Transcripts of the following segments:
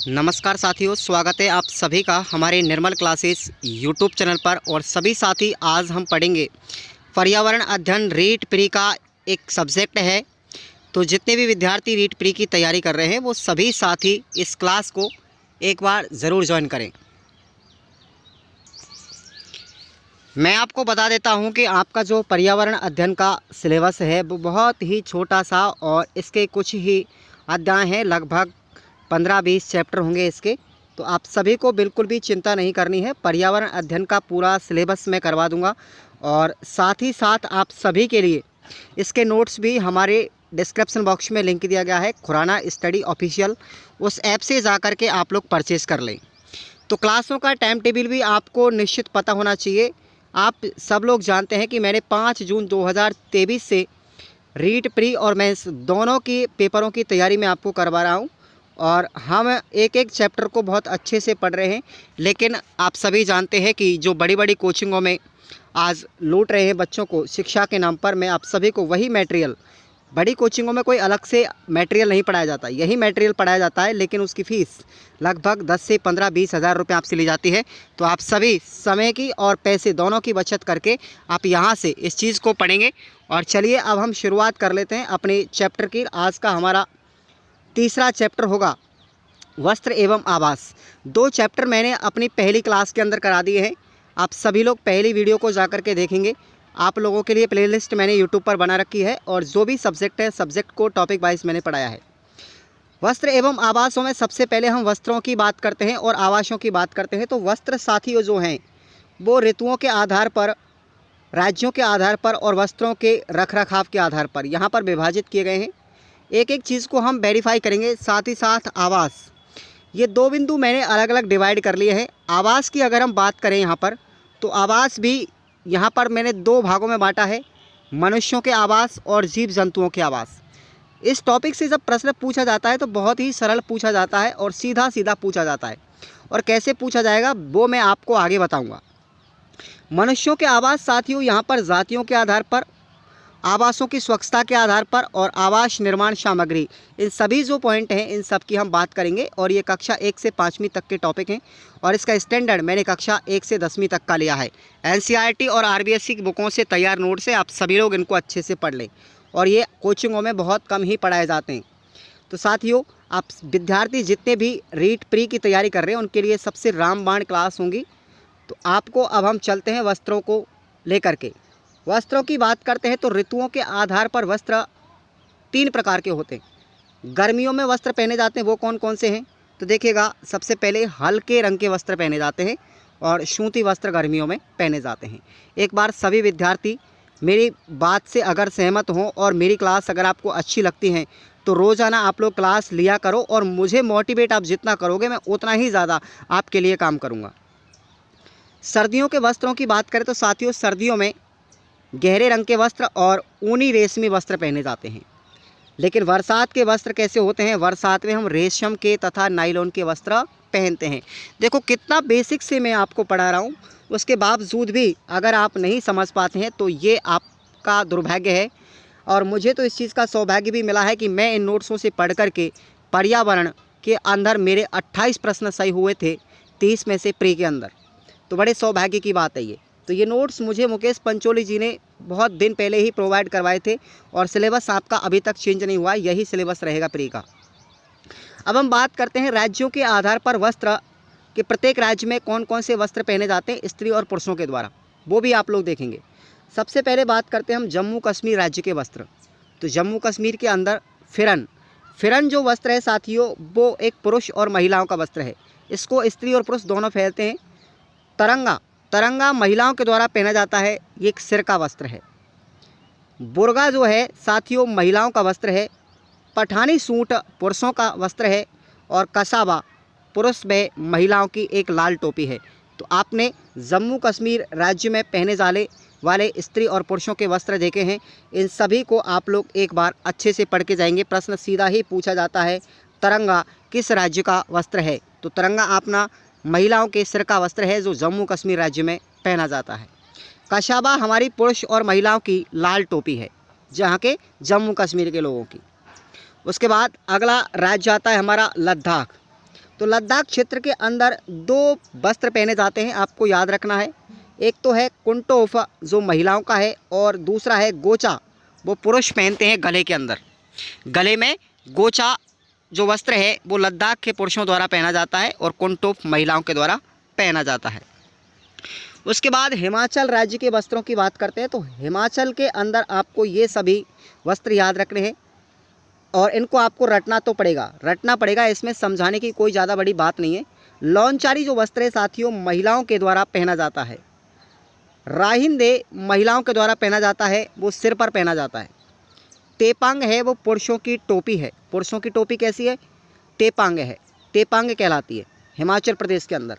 नमस्कार साथियों, स्वागत है आप सभी का हमारे निर्मल क्लासेस यूट्यूब चैनल पर। और सभी साथी, आज हम पढ़ेंगे पर्यावरण अध्ययन रीट प्री का एक सब्जेक्ट है। तो जितने भी विद्यार्थी रीट प्री की तैयारी कर रहे हैं वो सभी साथी इस क्लास को एक बार ज़रूर ज्वाइन करें। मैं आपको बता देता हूं कि आपका जो पर्यावरण अध्ययन का सिलेबस है वो बहुत ही छोटा सा, और इसके कुछ ही अध्याय हैं, लगभग 15-20 चैप्टर होंगे इसके। तो आप सभी को बिल्कुल भी चिंता नहीं करनी है, पर्यावरण अध्ययन का पूरा सिलेबस मैं करवा दूंगा। और साथ ही साथ आप सभी के लिए इसके नोट्स भी हमारे डिस्क्रिप्शन बॉक्स में लिंक दिया गया है, खुराना स्टडी ऑफिशियल। उस ऐप से जा कर के आप लोग परचेज़ कर लें। तो क्लासों का टाइम टेबल भी आपको निश्चित पता होना चाहिए। आप सब लोग जानते हैं कि मैंने 5 जून 2023 से रीट प्री और मेंस दोनों की पेपरों की तैयारी मैं आपको करवा रहा हूं, और हम एक एक चैप्टर को बहुत अच्छे से पढ़ रहे हैं। लेकिन आप सभी जानते हैं कि जो बड़ी बड़ी कोचिंगों में आज लूट रहे हैं बच्चों को शिक्षा के नाम पर, मैं आप सभी को वही मटेरियल, बड़ी कोचिंगों में कोई अलग से मटेरियल नहीं पढ़ाया जाता, यही मटेरियल पढ़ाया जाता है, लेकिन उसकी फ़ीस लगभग 10 से 15-20 हज़ार रुपये आपसे ली जाती है। तो आप सभी समय की और पैसे दोनों की बचत करके आप यहाँ से इस चीज़ को पढ़ेंगे। और चलिए अब हम शुरुआत कर लेते हैं अपने चैप्टर की। आज का हमारा तीसरा चैप्टर होगा वस्त्र एवं आवास। 2 चैप्टर मैंने अपनी पहली क्लास के अंदर करा दिए हैं। आप सभी लोग पहली वीडियो को जा कर के देखेंगे। आप लोगों के लिए प्लेलिस्ट मैंने यूट्यूब पर बना रखी है, और जो भी सब्जेक्ट है सब्जेक्ट को टॉपिक वाइज मैंने पढ़ाया है। वस्त्र एवं आवासों में सबसे पहले हम वस्त्रों की बात करते हैं और आवासों की बात करते हैं। तो वस्त्र साथियों जो हैं वो ऋतुओं के आधार पर, राज्यों के आधार पर और वस्त्रों के रख रखाव के आधार पर यहाँ पर विभाजित किए गए हैं। एक एक चीज़ को हम वेरीफाई करेंगे। साथ ही साथ आवास, ये 2 बिंदु मैंने अलग अलग डिवाइड कर लिए हैं। आवास की अगर हम बात करें यहाँ पर, तो आवास भी यहाँ पर मैंने 2 भागों में बांटा है, मनुष्यों के आवास और जीव जंतुओं के आवास। इस टॉपिक से जब प्रश्न पूछा जाता है तो बहुत ही सरल पूछा जाता है और सीधा सीधा पूछा जाता है, और कैसे पूछा जाएगा वो मैं आपको आगे बताऊँगा। मनुष्यों के आवास साथियों, यहाँ पर जातियों के आधार पर, आवासों की स्वच्छता के आधार पर और आवास निर्माण सामग्री, इन सभी जो पॉइंट हैं इन सब की हम बात करेंगे। और ये कक्षा 1 से 5वीं तक के टॉपिक हैं, और इसका स्टैंडर्ड मैंने कक्षा 1 से 10वीं तक का लिया है। एनसीईआरटी और आरबीएससी की बुकों से तैयार नोट से आप सभी लोग इनको अच्छे से पढ़ लें, और ये कोचिंगों में बहुत कम ही पढ़ाए जाते हैं। तो साथियों, आप विद्यार्थी जितने भी रीट प्री की तैयारी कर रहे हैं उनके लिए सबसे रामबाण क्लास होंगी। तो आपको अब हम चलते हैं वस्त्रों को लेकर के। वस्त्रों की बात करते हैं तो ऋतुओं के आधार पर वस्त्र 3 प्रकार के होते हैं। गर्मियों में वस्त्र पहने जाते हैं, वो कौन कौन से हैं? तो देखिएगा, सबसे पहले हल्के रंग के वस्त्र पहने जाते हैं, और सूती वस्त्र गर्मियों में पहने जाते हैं। एक बार सभी विद्यार्थी मेरी बात से अगर सहमत हों और मेरी क्लास अगर आपको अच्छी लगती है तो रोज़ाना आप लोग क्लास लिया करो, और मुझे मोटिवेट आप जितना करोगे मैं उतना ही ज़्यादा आपके लिए काम करूँगा। सर्दियों के वस्त्रों की बात करें तो साथियों, सर्दियों में गहरे रंग के वस्त्र और ऊनी रेशमी वस्त्र पहने जाते हैं। लेकिन बरसात के वस्त्र कैसे होते हैं? बरसात में हम रेशम के तथा नायलॉन के वस्त्र पहनते हैं। देखो कितना बेसिक से मैं आपको पढ़ा रहा हूँ, उसके बावजूद भी अगर आप नहीं समझ पाते हैं तो ये आपका दुर्भाग्य है। और मुझे तो इस चीज़ का सौभाग्य भी मिला है कि मैं इन नोट्सों से पढ़ करके पर्यावरण के अंदर मेरे 28 प्रश्न सही हुए थे 30 में से प्री के अंदर। तो बड़े सौभाग्य की बात है ये। तो ये नोट्स मुझे मुकेश पंचोली जी ने बहुत दिन पहले ही प्रोवाइड करवाए थे, और सिलेबस आपका अभी तक चेंज नहीं हुआ, यही सिलेबस रहेगा प्री का। अब हम बात करते हैं राज्यों के आधार पर वस्त्र कि प्रत्येक राज्य में कौन कौन से वस्त्र पहने जाते हैं स्त्री और पुरुषों के द्वारा, वो भी आप लोग देखेंगे। सबसे पहले बात करते हैं हम जम्मू कश्मीर राज्य के वस्त्र। तो जम्मू कश्मीर के अंदर फिरन जो वस्त्र है साथियों, वो एक पुरुष और महिलाओं का वस्त्र है, इसको स्त्री और पुरुष दोनों पहनते हैं। तरंगा महिलाओं के द्वारा पहना जाता है, ये एक सिर का वस्त्र है। बुर्गा जो है साथियों महिलाओं का वस्त्र है। पठानी सूट पुरुषों का वस्त्र है, और कसाबा पुरुष में महिलाओं की एक लाल टोपी है। तो आपने जम्मू कश्मीर राज्य में पहने जाने वाले स्त्री और पुरुषों के वस्त्र देखे हैं। इन सभी को आप लोग एक बार अच्छे से पढ़ के जाएंगे। प्रश्न सीधा ही पूछा जाता है, तिरंगा किस राज्य का वस्त्र है? तो तिरंगा अपना महिलाओं के सिर का वस्त्र है जो जम्मू कश्मीर राज्य में पहना जाता है। कशाबा हमारी पुरुष और महिलाओं की लाल टोपी है, जहाँ के जम्मू कश्मीर के लोगों की। उसके बाद अगला राज्य आता है हमारा लद्दाख। तो लद्दाख क्षेत्र के अंदर 2 वस्त्र पहने जाते हैं, आपको याद रखना है। एक तो है कुंटोफ जो महिलाओं का है, और दूसरा है गोचा, वो पुरुष पहनते हैं गले के अंदर। गले में गोचा जो वस्त्र है वो लद्दाख के पुरुषों द्वारा पहना जाता है और कुंटोफ महिलाओं के द्वारा पहना जाता है। उसके बाद हिमाचल राज्य के वस्त्रों की बात करते हैं। तो हिमाचल के अंदर आपको ये सभी वस्त्र याद रखने हैं और इनको आपको रटना पड़ेगा, इसमें समझाने की कोई ज़्यादा बड़ी बात नहीं है। लौनचारी जो वस्त्र है साथियों, महिलाओं के द्वारा पहना जाता है। राहिंदे महिलाओं के द्वारा पहना जाता है, वो सिर पर पहना जाता है। टेपांग है वो पुरुषों की टोपी है। पुरुषों की टोपी कैसी है? टेपांग है, टेपांग कहलाती है हिमाचल प्रदेश के अंदर।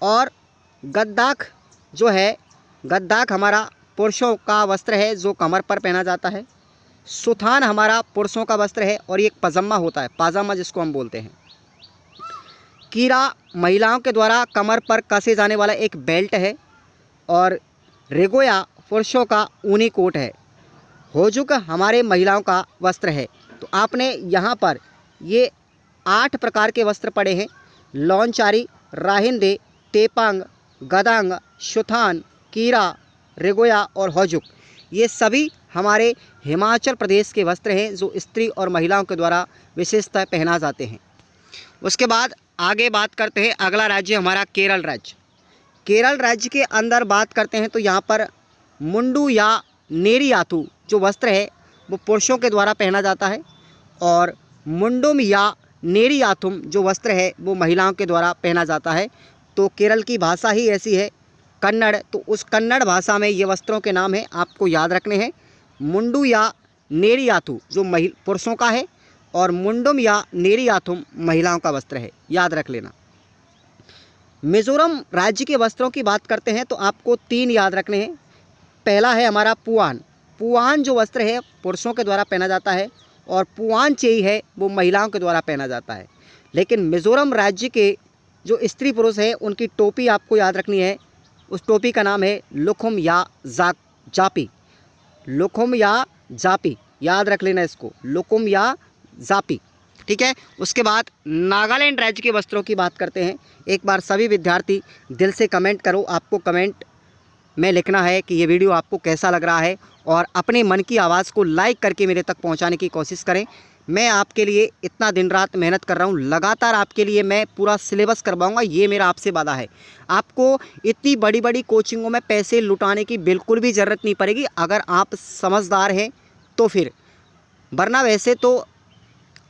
और गद्दाख जो है, गद्दाख हमारा पुरुषों का वस्त्र है जो कमर पर पहना जाता है। सुथान हमारा पुरुषों का वस्त्र है और ये एक पजामा होता है, पाजामा जिसको हम बोलते हैं। कीरा महिलाओं के द्वारा कमर पर कसे जाने वाला एक बेल्ट है। और रेगोया पुरुषों का ऊनी कोट है। होजुक हमारे महिलाओं का वस्त्र है। तो आपने यहाँ पर ये 8 प्रकार के वस्त्र पढ़े हैं। लौनचारी, राहिंदे, टेपांग, गदांग, शुथान, कीरा, रेगोया और होजुक, ये सभी हमारे हिमाचल प्रदेश के वस्त्र हैं जो स्त्री और महिलाओं के द्वारा विशेषतः पहना जाते हैं। उसके बाद आगे बात करते हैं, अगला राज्य हमारा केरल राज्य। केरल राज्य के अंदर बात करते हैं तो यहाँ पर मुंडू या नेरियाथु जो वस्त्र है वो पुरुषों के द्वारा पहना जाता है। और मुंडुम या नेरियाथुम जो वस्त्र है वो महिलाओं के द्वारा पहना जाता है। तो केरल की भाषा ही ऐसी है कन्नड़, तो उस कन्नड़ भाषा में ये वस्त्रों के नाम हैं, आपको याद रखने हैं। मुंडू या नेरियाथु जो पुरुषों का है और मुंडुम या नेरियाथुम महिलाओं का वस्त्र है, याद रख लेना। मिजोरम राज्य के वस्त्रों की बात करते हैं तो आपको 3 याद रखने हैं। पहला है हमारा पुआन। पुआन जो वस्त्र है पुरुषों के द्वारा पहना जाता है और पुआन चेई है वो महिलाओं के द्वारा पहना जाता है। लेकिन मिजोरम राज्य के जो स्त्री पुरुष है उनकी टोपी आपको याद रखनी है। उस टोपी का नाम है लुखुम या जापी। लुखुम या जापी, याद रख लेना इसको, लुकुम या जापी, ठीक है। उसके बाद नागालैंड राज्य के वस्त्रों की बात करते हैं। एक बार सभी विद्यार्थी दिल से कमेंट करो, आपको कमेंट में लिखना है कि ये वीडियो आपको कैसा लग रहा है और अपने मन की आवाज़ को लाइक करके मेरे तक पहुंचाने की कोशिश करें। मैं आपके लिए इतना दिन रात मेहनत कर रहा हूँ, लगातार आपके लिए मैं पूरा सिलेबस करवाऊँगा, ये मेरा आपसे वादा है। आपको इतनी बड़ी बड़ी कोचिंगों में पैसे लुटाने की बिल्कुल भी ज़रूरत नहीं पड़ेगी अगर आप समझदार हैं तो फिर, वरना वैसे तो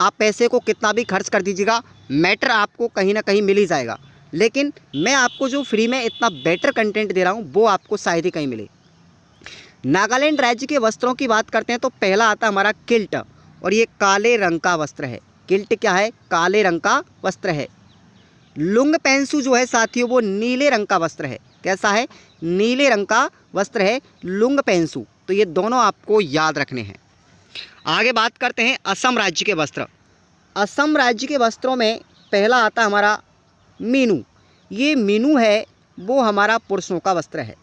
आप पैसे को कितना भी खर्च कर दीजिएगा, मैटर आपको कहीं ना कहीं मिल ही जाएगा। लेकिन मैं आपको जो फ्री में इतना बेटर कंटेंट दे रहा हूँ वो आपको शायद ही कहीं मिले। नागालैंड राज्य के वस्त्रों की बात करते हैं तो पहला आता है हमारा किल्ट, और ये काले रंग का वस्त्र है। किल्ट क्या है? काले रंग का वस्त्र है। लुंग पेंसु जो है साथियों वो नीले रंग का वस्त्र है। कैसा है? नीले रंग का वस्त्र है लुंग पेंसु। तो ये दोनों आपको याद रखने हैं। आगे बात करते हैं असम राज्य के वस्त्र। असम राज्य के वस्त्रों में पहला आता है हमारा मीनू। ये मीनू है वो हमारा पुरुषों का वस्त्र है।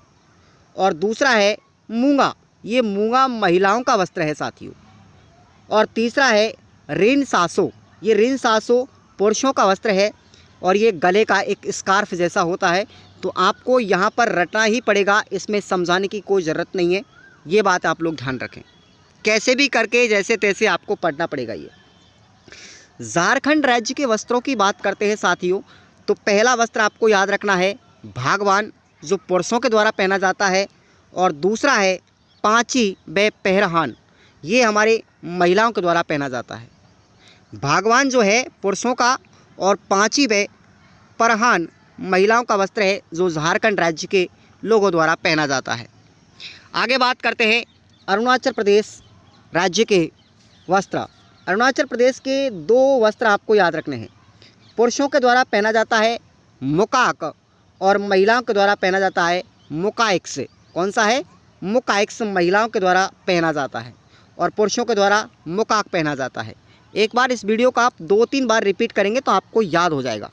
और दूसरा है मूंगा, ये मूंगा महिलाओं का वस्त्र है साथियों। और तीसरा है रिन सासो, ये रिन सासो पुरुषों का वस्त्र है और ये गले का एक स्कार्फ जैसा होता है। तो आपको यहाँ पर रटना ही पड़ेगा, इसमें समझाने की कोई ज़रूरत नहीं है, ये बात आप लोग ध्यान रखें। कैसे भी करके जैसे तैसे आपको पढ़ना पड़ेगा ये। झारखंड राज्य के वस्त्रों की बात करते हैं साथियों तो पहला वस्त्र आपको याद रखना है भागवान, जो पुरुषों के द्वारा पहना जाता है। और दूसरा है पांची व पहरहान, ये हमारे महिलाओं के द्वारा पहना जाता है। भागवान जो है पुरुषों का और पांची व परहान महिलाओं का वस्त्र है जो झारखंड राज्य के लोगों द्वारा पहना जाता है। आगे बात करते हैं अरुणाचल प्रदेश राज्य के वस्त्र। अरुणाचल प्रदेश के 2 वस्त्र आपको याद रखने हैं। पुरुषों के द्वारा पहना जाता है मुकाक और महिलाओं के द्वारा पहना जाता है मुकाइक्स। कौन सा है? मुकाइक्स महिलाओं के द्वारा पहना जाता है और पुरुषों के द्वारा मुकाक पहना जाता है। एक बार इस वीडियो को आप 2-3 बार रिपीट करेंगे तो आपको याद हो जाएगा।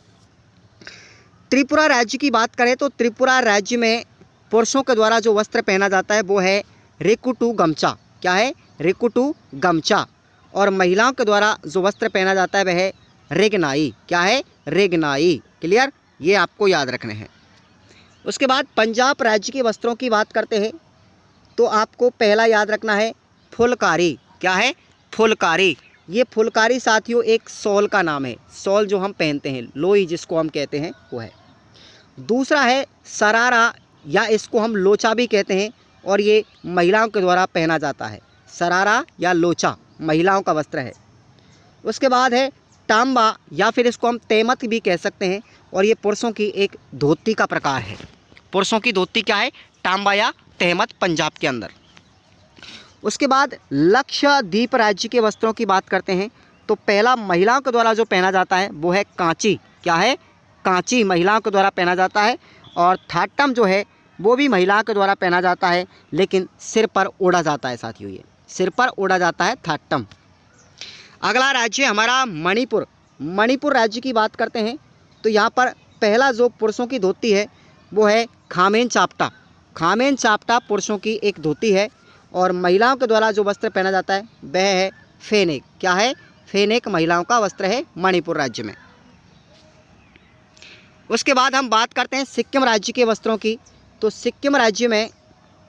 त्रिपुरा राज्य की बात करें तो त्रिपुरा राज्य में पुरुषों के द्वारा जो वस्त्र पहना जाता है वो है रेकुटू गमछा। क्या है? रेकुटू गमछा। और महिलाओं के द्वारा जो वस्त्र पहना जाता है वह है रेगनाई। क्या है? रेगनाई। क्लियर? ये आपको याद रखने हैं। उसके बाद पंजाब राज्य के वस्त्रों की बात करते हैं तो आपको पहला याद रखना है फुलकारी। क्या है? फुलकारी। ये फुलकारी साथियों एक शॉल का नाम है। शॉल जो हम पहनते हैं, लोई जिसको हम कहते हैं, वो है। दूसरा है सरारा, या इसको हम लोचा भी कहते हैं, और ये महिलाओं के द्वारा पहना जाता है। सरारा या लोचा महिलाओं का वस्त्र है। उसके बाद है टांबा, या फिर इसको हम तेमत भी कह सकते हैं, और ये पुरुषों की एक धोती का प्रकार है। पुरुषों की धोती क्या है? टांबा या तहमत, पंजाब के अंदर। उसके बाद लक्षद्वीप राज्य के वस्त्रों की बात करते हैं तो पहला महिलाओं के द्वारा जो पहना जाता है वो है कांची। क्या है? कांची महिलाओं के द्वारा पहना जाता है। और थाटम जो है वो भी महिलाओं के द्वारा पहना जाता है, लेकिन सिर पर ओढ़ा जाता है साथियों, ये सिर पर ओढ़ा जाता है थाटम। अगला राज्य हमारा मणिपुर। मणिपुर राज्य की बात करते हैं तो यहाँ पर पहला जो पुरुषों की धोती है वो है खामेन चाप्टा। खामेन चाप्टा पुरुषों की एक धोती है, और महिलाओं के द्वारा जो वस्त्र पहना जाता है वह है फेनेक। क्या है? फेनेक महिलाओं का वस्त्र है मणिपुर राज्य में। उसके बाद हम बात करते हैं सिक्किम राज्य के वस्त्रों की। तो सिक्किम राज्य में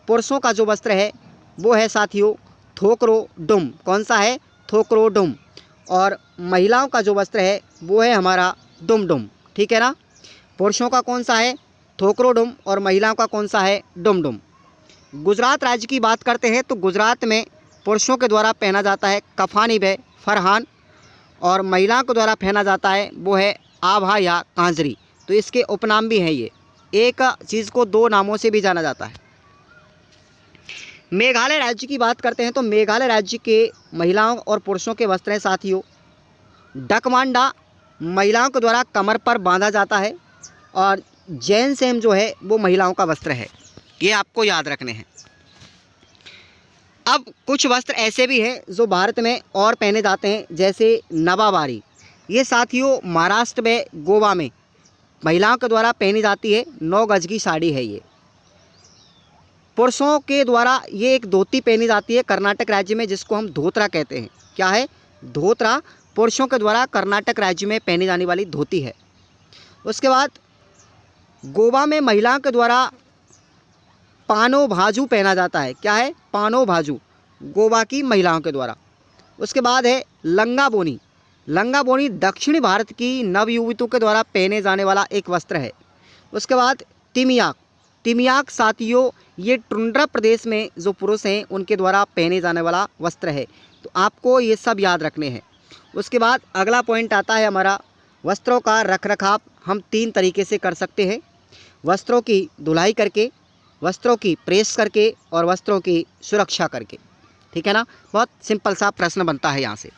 पुरुषों का जो वस्त्र है वो है साथियों थोकरो डुम। कौन सा है? थोकरो डुम। और महिलाओं का जो वस्त्र है वो है हमारा डुम डुम। ठीक है ना? पुरुषों का कौन सा है? थोकरो डुम, और महिलाओं का कौन सा है? डुम डुम। गुजरात राज्य की बात करते हैं तो गुजरात में पुरुषों के द्वारा पहना जाता है कफानी व फरहान, और महिलाओं के द्वारा पहना जाता है वो है आभा या कांजरी। तो इसके उपनाम भी हैं। ये एक चीज़ को दो नामों से भी जाना जाता है। मेघालय राज्य की बात करते हैं तो मेघालय राज्य के महिलाओं और पुरुषों के वस्त्र हैं साथियों डकमांडा। महिलाओं के द्वारा कमर पर बांधा जाता है, और जैन सेम जो है वो महिलाओं का वस्त्र है। ये आपको याद रखने हैं। अब कुछ वस्त्र ऐसे भी हैं जो भारत में और पहने जाते हैं, जैसे नवाबारी। ये साथियों महाराष्ट्र में गोवा में महिलाओं के द्वारा पहनी जाती है। 9 गज की साड़ी है ये। पुरुषों के द्वारा ये एक धोती पहनी जाती है कर्नाटक राज्य में, जिसको हम धोतरा कहते हैं। क्या है? धोतरा पुरुषों के द्वारा कर्नाटक राज्य में पहनी जाने वाली धोती है। उसके बाद गोवा में महिलाओं के द्वारा पानो भाजू पहना जाता है। क्या है? पानो भाजू गोवा की महिलाओं के द्वारा। उसके बाद है लंगा बोनी। लंगा बोनी दक्षिणी भारत की नवयुवतियों के द्वारा पहने जाने वाला एक वस्त्र है। उसके बाद तिमियाक। तिमियाक साथियों ये टुंड्रा प्रदेश में जो पुरुष हैं उनके द्वारा पहने जाने वाला वस्त्र है। तो आपको ये सब याद रखने हैं। उसके बाद अगला पॉइंट आता है हमारा वस्त्रों का रखरखाव। हम 3 तरीके से कर सकते हैं, वस्त्रों की धुलाई करके, वस्त्रों की प्रेस करके, और वस्त्रों की सुरक्षा करके। ठीक है ना? बहुत सिंपल सा प्रश्न बनता है यहाँ से।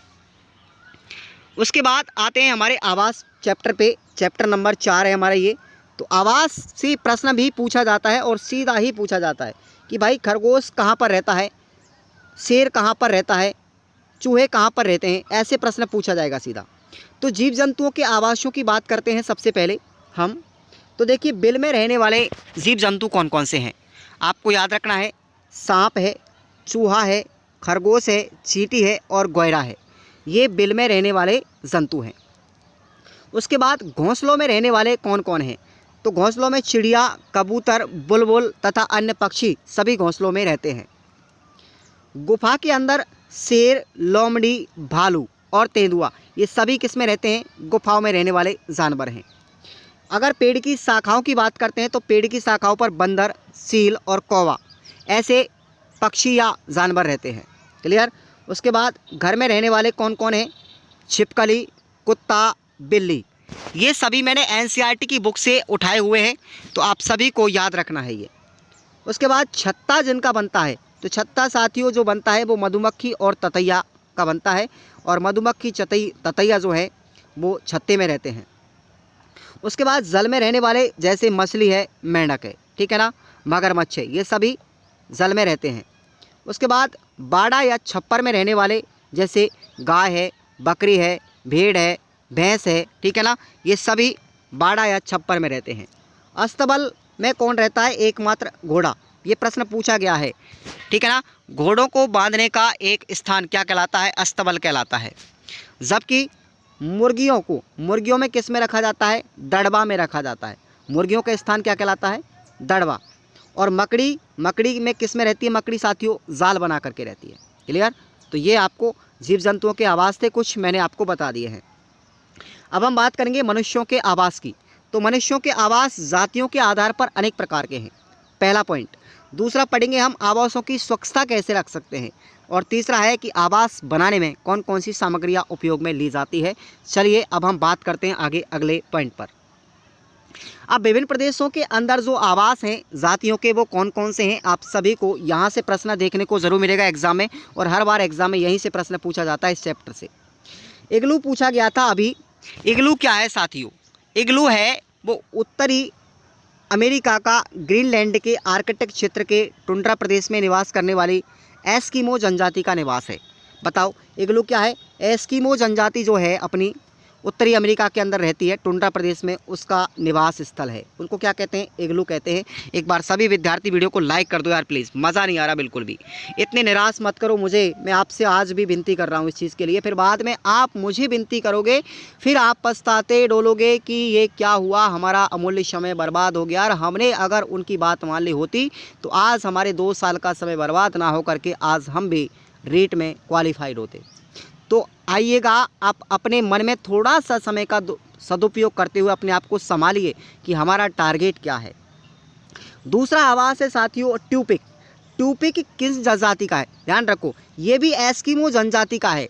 उसके बाद आते हैं हमारे आवास चैप्टर पे। चैप्टर नंबर 4 है हमारा ये। तो आवास से प्रश्न भी पूछा जाता है, और सीधा ही पूछा जाता है कि भाई खरगोश कहाँ पर रहता है, शेर कहाँ पर रहता है, चूहे कहाँ पर रहते हैं। ऐसे प्रश्न पूछा जाएगा सीधा। तो जीव जंतुओं के आवासों की बात करते हैं सबसे पहले हम। तो देखिए बिल में रहने वाले जीव जंतु कौन कौन से हैं आपको याद रखना है। सांप है, चूहा है, खरगोश है, चींटी है, और गोयरा है। ये बिल में रहने वाले जंतु हैं। उसके बाद घोंसलों में रहने वाले कौन कौन हैं? तो घोंसलों में चिड़िया, कबूतर, बुलबुल तथा अन्य पक्षी सभी घोंसलों में रहते हैं। गुफा के अंदर शेर, लोमड़ी, भालू और तेंदुआ ये सभी किस में रहते हैं? गुफाओं में रहने वाले जानवर हैं। अगर पेड़ की शाखाओं की बात करते हैं तो पेड़ की शाखाओं पर बंदर, सील और कौवा ऐसे पक्षी या जानवर रहते हैं। क्लियर? उसके बाद घर में रहने वाले कौन कौन हैं? छिपकली, कुत्ता, बिल्ली। ये सभी मैंने एनसीईआरटी की बुक से उठाए हुए हैं, तो आप सभी को याद रखना है ये। उसके बाद छत्ता जिनका बनता है, तो छत्ता साथियों जो बनता है वो मधुमक्खी और ततैया का बनता है, और मधुमक्खी ततैया जो है वो छत्ते में रहते हैं। उसके बाद जल में रहने वाले जैसे मछली है, मेंढक है, ठीक है ना, मगरमच्छ है, ये सभी जल में रहते हैं। उसके बाद बाड़ा या छप्पर में रहने वाले जैसे गाय है, बकरी है, भेड़ है, भैंस है, ठीक है ना, ये सभी बाड़ा या छप्पर में रहते हैं। अस्तबल में कौन रहता है? एकमात्र घोड़ा। ये प्रश्न पूछा गया है, ठीक है ना। घोड़ों को बांधने का एक स्थान क्या कहलाता है? अस्तबल कहलाता है। जबकि मुर्गियों में किस में रखा जाता है? दड़बा में रखा जाता है। मुर्गियों का स्थान क्या कहलाता है? दड़बा। और मकड़ी में किस में रहती है? मकड़ी साथियों जाल बना करके रहती है। क्लियर? तो ये आपको जीव जंतुओं के आवास थे, कुछ मैंने आपको बता दिए हैं। अब हम बात करेंगे मनुष्यों के आवास की। तो मनुष्यों के आवास जातियों के आधार पर अनेक प्रकार के हैं, पहला पॉइंट। दूसरा पढ़ेंगे हम आवासों की स्वच्छता कैसे रख सकते हैं। और तीसरा है कि आवास बनाने में कौन कौन सी सामग्रियां उपयोग में ली जाती है। चलिए अब हम बात करते हैं आगे अगले पॉइंट पर। अब विभिन्न प्रदेशों के अंदर जो आवास हैं जातियों के, वो कौन कौन से हैं, आप सभी को यहाँ से प्रश्न देखने को ज़रूर मिलेगा एग्जाम में, और हर बार एग्जाम में यहीं से प्रश्न पूछा जाता है इस चैप्टर से। इग्लू पूछा गया था अभी। इग्लू क्या है साथियों? इग्लू है वो उत्तरी अमेरिका का ग्रीनलैंड के आर्कटिक क्षेत्र के टुंड्रा प्रदेश में निवास करने वाली एस्किमो जनजाति का निवास है। बताओ इग्लू क्या है? एस्किमो जनजाति जो है अपनी उत्तरी अमेरिका के अंदर रहती है, टुंड्रा प्रदेश में उसका निवास स्थल है, उनको क्या कहते हैं? इग्लू कहते हैं। एक बार सभी विद्यार्थी वीडियो को लाइक कर दो यार प्लीज़, मज़ा नहीं आ रहा बिल्कुल भी। इतने निराश मत करो मुझे, मैं आपसे आज भी विनती कर रहा हूँ इस चीज़ के लिए, फिर बाद में आप मुझे विनती करोगे, फिर आप पछताते डोलोगे कि ये क्या हुआ, हमारा अमूल्य समय बर्बाद हो गया। और हमने अगर उनकी बात मान ली होती तो आज हमारे 2 साल का समय बर्बाद ना हो करके आज हम भी रीट में क्वालिफाइड होते। तो आइएगा, आप अपने मन में थोड़ा सा समय का सदुपयोग करते हुए अपने आप को संभालिए कि हमारा टारगेट क्या है। दूसरा आवास है साथियों ट्यूपिक। ट्यूपिक किस जनजाति का है? ध्यान रखो, ये भी एस्किमो जनजाति का है,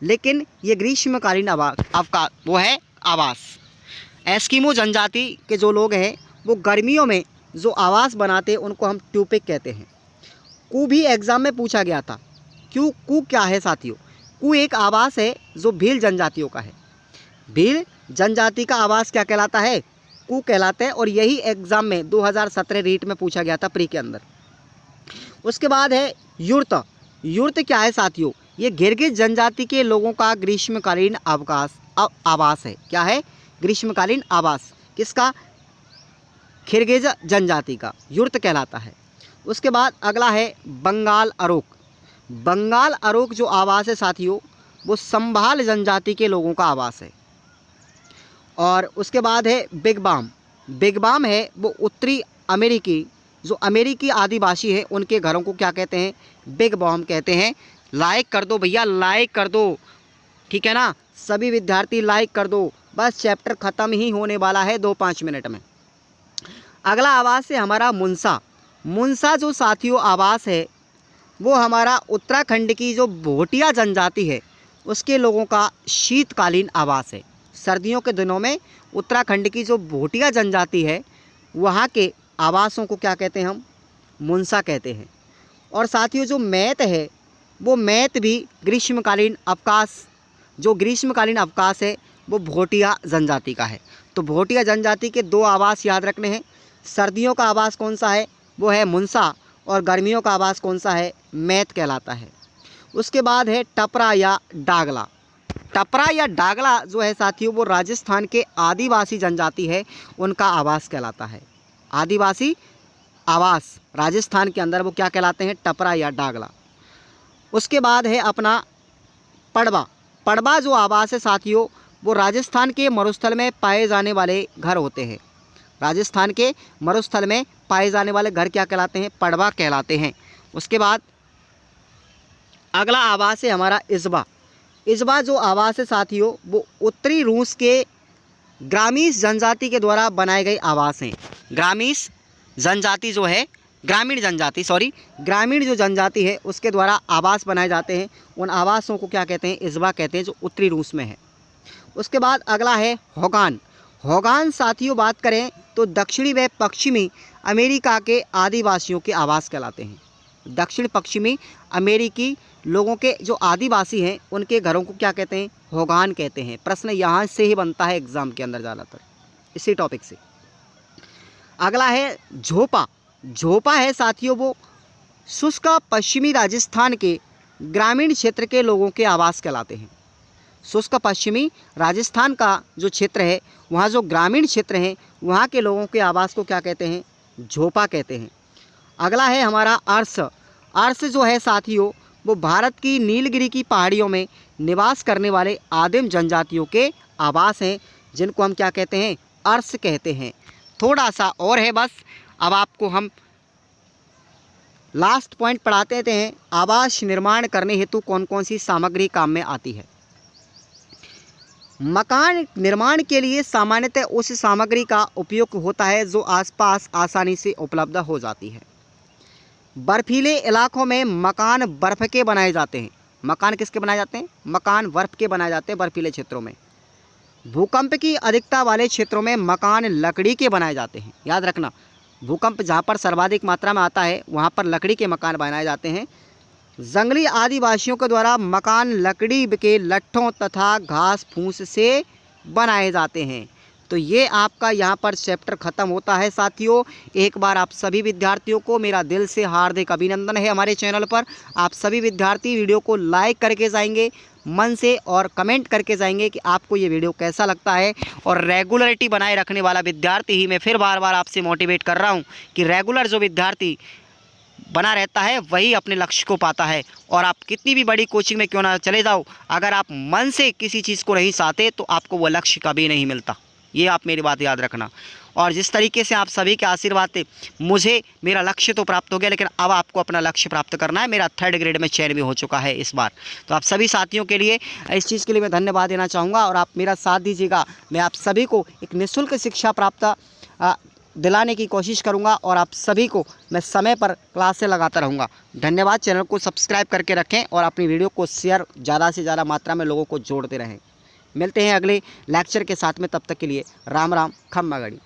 लेकिन ये ग्रीष्मकालीन आवास। एस्किमो जनजाति के जो लोग हैं वो गर्मियों में जो आवास बनाते हैं उनको हम ट्यूपिक कहते हैं। कू भी एग्जाम में पूछा गया था। कू क्या है साथियों? कू एक आवास है जो भील जनजातियों का है। भील जनजाति का आवास क्या कहलाता है? कू कहलाता है। और यही एग्जाम में 2017 रीट में पूछा गया था प्री के अंदर। उसके बाद है युर्त। युर्त क्या है साथियों? ये गिरगिज जनजाति के लोगों का ग्रीष्मकालीन आवास है। क्या है? ग्रीष्मकालीन आवास। किसका? खिरगिज जनजाति का युर्त कहलाता है। उसके बाद अगला है बंगाल अरोक। बंगाल अरोक जो आवास है साथियों वो संभाल जनजाति के लोगों का आवास है। और उसके बाद है बिगबाम। बिगबाम है वो उत्तरी अमेरिकी जो अमेरिकी आदिवासी है उनके घरों को क्या कहते हैं? बिगबाम कहते हैं। लाइक कर दो भैया, लाइक कर दो, ठीक है ना? सभी विद्यार्थी लाइक कर दो, बस चैप्टर ख़त्म ही होने वाला है 2-5 मिनट में। अगला आवास है हमारा मुंसा। मुंसा जो साथियों आवास है वो हमारा उत्तराखंड की जो भोटिया जनजाति है उसके लोगों का शीतकालीन आवास है। सर्दियों के दिनों में उत्तराखंड की जो भोटिया जनजाति है वहाँ के आवासों को क्या कहते हैं? हम मुंसा कहते हैं। और साथियों जो मैत है वो मैत भी ग्रीष्मकालीन अवकाश है वो भोटिया जनजाति का है। तो भोटिया जनजाति के 2 आवास याद रखने हैं। सर्दियों का आवास कौन सा है? वो है मुंसा। और गर्मियों का आवास कौन सा है? मैत कहलाता है। उसके बाद है टपरा या डागला। टपरा या डागला जो है साथियों वो राजस्थान के आदिवासी जनजाति है, उनका आवास कहलाता है। आदिवासी आवास राजस्थान के अंदर वो क्या कहलाते हैं? टपरा या डागला। उसके बाद है अपना पड़वा। पड़वा जो आवास है साथियों वो राजस्थान के मरुस्थल में पाए जाने वाले घर होते हैं। राजस्थान के मरुस्थल में पाए जाने वाले घर क्या कहलाते हैं? पड़वा कहलाते हैं। उसके बाद अगला आवास है हमारा इज़बा। इज़बा जो आवास है साथियों वो उत्तरी रूस के ग्रामीण जनजाति के द्वारा बनाए गए आवास हैं। ग्रामीण जनजाति जो है ग्रामीण जो जनजाति है उसके द्वारा आवास बनाए जाते हैं। उन आवासों को क्या कहते हैं? इज़बा कहते हैं, जो उत्तरी रूस में है। उसके बाद अगला है होगान। होगान साथियों बात करें तो दक्षिणी व पश्चिमी अमेरिका के आदिवासियों के आवास कहलाते हैं। दक्षिण पश्चिमी अमेरिकी लोगों के जो आदिवासी हैं उनके घरों को क्या कहते हैं? होगान कहते हैं। प्रश्न यहाँ से ही बनता है एग्जाम के अंदर ज़्यादातर इसी टॉपिक से। अगला है झोपा। झोपा है साथियों वो शुष्क पश्चिमी राजस्थान के ग्रामीण क्षेत्र के लोगों के आवास कहलाते हैं। शुष्क पश्चिमी राजस्थान का जो क्षेत्र है वहाँ जो ग्रामीण क्षेत्र हैं वहाँ के लोगों के आवास को क्या कहते हैं? झोपा कहते हैं। अगला है हमारा अर्स। अर्स जो है साथियों वो भारत की नीलगिरी की पहाड़ियों में निवास करने वाले आदिम जनजातियों के आवास हैं, जिनको हम क्या कहते हैं, अर्श कहते हैं। थोड़ा सा और है बस, अब आपको हम लास्ट पॉइंट पढ़ाते हैं। आवास निर्माण करने हेतु कौन कौन सी सामग्री काम में आती है। मकान निर्माण के लिए सामान्यतः उस सामग्री का उपयोग होता है जो आसपास आसानी से उपलब्ध हो जाती है। बर्फीले इलाकों में मकान बर्फ़ के बनाए जाते हैं। मकान किसके बनाए जाते हैं? मकान बर्फ़ के बनाए जाते हैं बर्फीले क्षेत्रों में। भूकंप की अधिकता वाले क्षेत्रों में मकान लकड़ी के बनाए जाते हैं। याद रखना, भूकंप जहाँ पर सर्वाधिक मात्रा में आता है वहाँ पर लकड़ी के मकान बनाए जाते हैं। जंगली आदिवासियों के द्वारा मकान लकड़ी के लट्ठों तथा घास फूस से बनाए जाते हैं। तो ये आपका यहाँ पर चैप्टर ख़त्म होता है साथियों। एक बार आप सभी विद्यार्थियों को मेरा दिल से हार्दिक अभिनंदन है। हमारे चैनल पर आप सभी विद्यार्थी वीडियो को लाइक करके जाएंगे मन से और कमेंट करके जाएंगे कि आपको ये वीडियो कैसा लगता है। और रेगुलरिटी बनाए रखने वाला विद्यार्थी ही मैं फिर बार बार आपसे मोटिवेट कर रहा हूँ कि रेगुलर जो विद्यार्थी बना रहता है वही अपने लक्ष्य को पाता है। और आप कितनी भी बड़ी कोचिंग में क्यों ना चले जाओ, अगर आप मन से किसी चीज़ को नहीं चाहते तो आपको वो लक्ष्य कभी नहीं मिलता। ये आप मेरी बात याद रखना। और जिस तरीके से आप सभी के आशीर्वाद थे, मुझे मेरा लक्ष्य तो प्राप्त हो गया, लेकिन अब आपको अपना लक्ष्य प्राप्त करना है। मेरा 3rd ग्रेड में चयन भी हो चुका है इस बार। तो आप सभी साथियों के लिए इस चीज़ के लिए मैं धन्यवाद देना चाहूँगा और आप मेरा साथ दीजिएगा। मैं आप सभी को एक निःशुल्क शिक्षा प्राप्त दिलाने की कोशिश करूंगा और आप सभी को मैं समय पर क्लासें लगाता रहूंगा। धन्यवाद। चैनल को सब्सक्राइब करके रखें और अपनी वीडियो को शेयर ज़्यादा से ज़्यादा मात्रा में लोगों को जोड़ते रहें। मिलते हैं अगले लेक्चर के साथ में, तब तक के लिए राम राम, खम्मा गढ़ी।